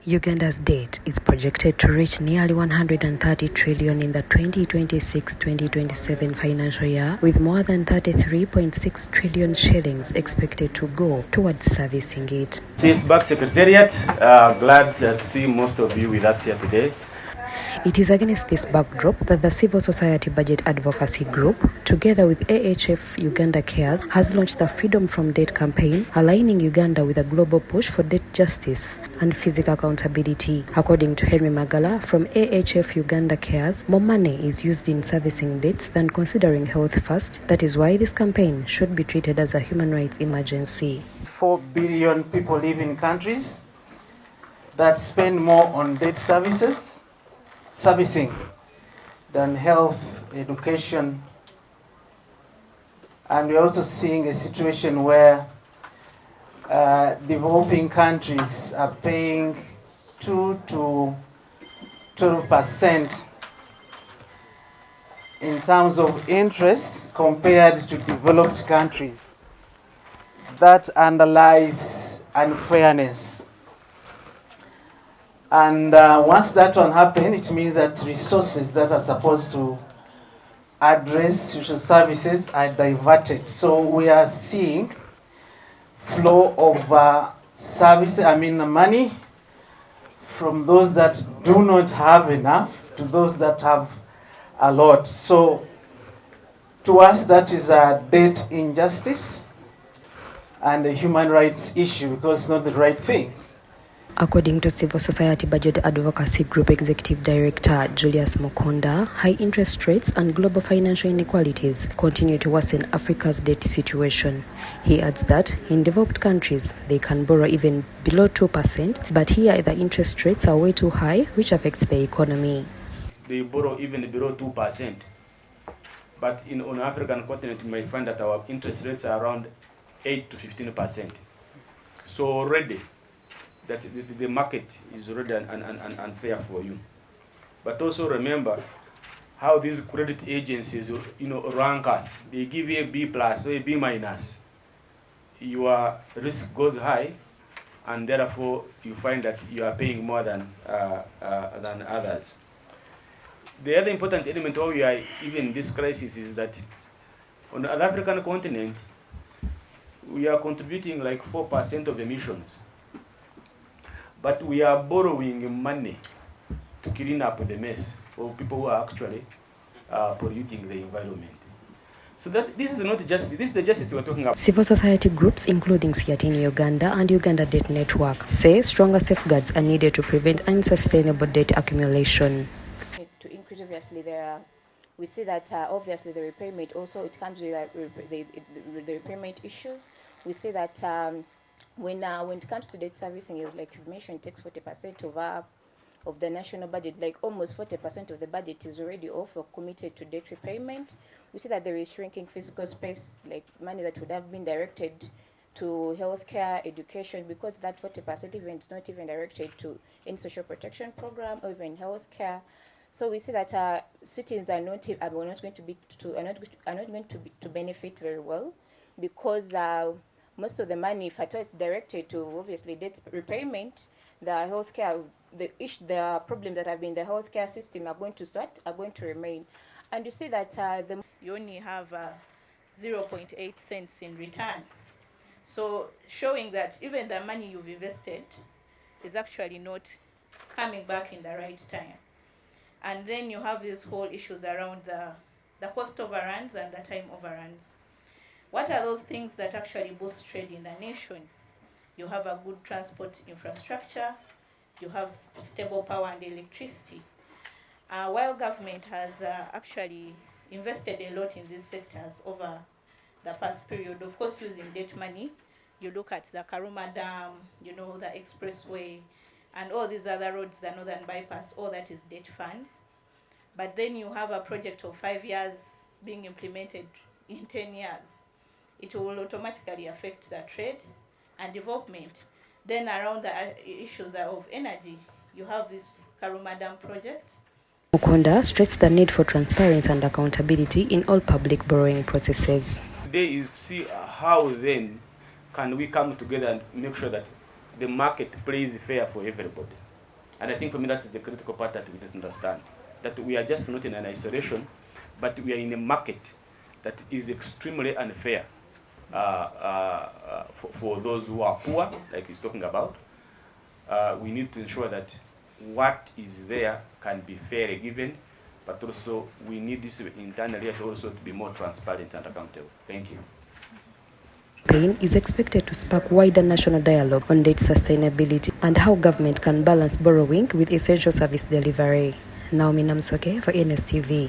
Uganda's debt is projected to reach nearly 130 trillion in the 2026-2027 financial year, with more than 33.6 trillion shillings expected to go towards servicing it. CSBAG Secretariat, glad to see most of you with us here today. It is against this backdrop that the civil society budget advocacy group, together with AHF Uganda Cares, has launched the Freedom from Debt campaign, aligning Uganda with a global push for debt justice and physical accountability. According to Henry Magala from AHF Uganda Cares, more money is used in servicing debts than considering health first. That is why this campaign should be treated as a human rights emergency. 4 billion people live in countries that spend more on debt servicing than health, education, and we're also seeing a situation where developing countries are paying 2 to 12% in terms of interest compared to developed countries. That underlies unfairness. And once that one happens, it means that resources that are supposed to address social services are diverted. So we are seeing flow of money from those that do not have enough to those that have a lot. So to us, that is a debt injustice and a human rights issue because it's not the right thing. According to Civil Society Budget Advocacy Group Executive Director Julius Mukonda, high interest rates and global financial inequalities continue to worsen Africa's debt situation. He adds that in developed countries, they can borrow even below 2%, but here the interest rates are way too high, which affects the economy. They borrow even below 2%. But on the African continent, you might find that our interest rates are around 8 to 15%. So already, that the market is already unfair for you. But also remember how these credit agencies, rank us. They give you a B plus or a B minus. Your risk goes high, and therefore you find that you are paying more than others. The other important element why we are even in this crisis is that on the African continent, we are contributing like 4% of emissions. But we are borrowing money to clean up the mess of people who are actually polluting the environment. So that this is not justice. This is the justice we're talking about. Civil society groups, including Siatini Uganda and Uganda Debt Network, say stronger safeguards are needed to prevent unsustainable debt accumulation. To increase, obviously, we see that obviously the repayment also it comes with the repayment issues. We see that. When it comes to debt servicing, like you've mentioned, it takes 40% of the national budget. Like almost 40% of the budget is already off or committed to debt repayment. We see that there is shrinking fiscal space, like money that would have been directed to healthcare, education, because that 40% even is not even directed to any social protection program or even healthcare. So we see that citizens are not going to benefit very well because. Most of the money, if at all, it's directed to obviously debt repayment. The healthcare, the problems that have been in the healthcare system are going to remain. And you see that you only have 0.8 cents in return. So showing that even the money you've invested is actually not coming back in the right time. And then you have these whole issues around the cost overruns and the time overruns. What are those things that actually boost trade in the nation? You have a good transport infrastructure, you have stable power and electricity. While government has actually invested a lot in these sectors over the past period, of course using debt money, you look at the Karuma Dam, the expressway, and all these other roads, the Northern Bypass, all that is debt funds. But then you have a project of 5 years being implemented in 10 years. It will automatically affect the trade and development. Then around the issues of energy, you have this Karuma Dam project. Mukonda stressed the need for transparency and accountability in all public borrowing processes. Today is to see how then can we come together and make sure that the market plays fair for everybody. And I think for me that is the critical part that we need to understand, that we are just not in an isolation, but we are in a market that is extremely unfair for those who are poor, like he's talking about. We need to ensure that what is there can be fairly given, but also we need this internally also to be more transparent and accountable. Thank you. Campaign is expected to spark wider national dialogue on debt sustainability and how government can balance borrowing with essential service delivery. Naomi Namsoke for NSTV.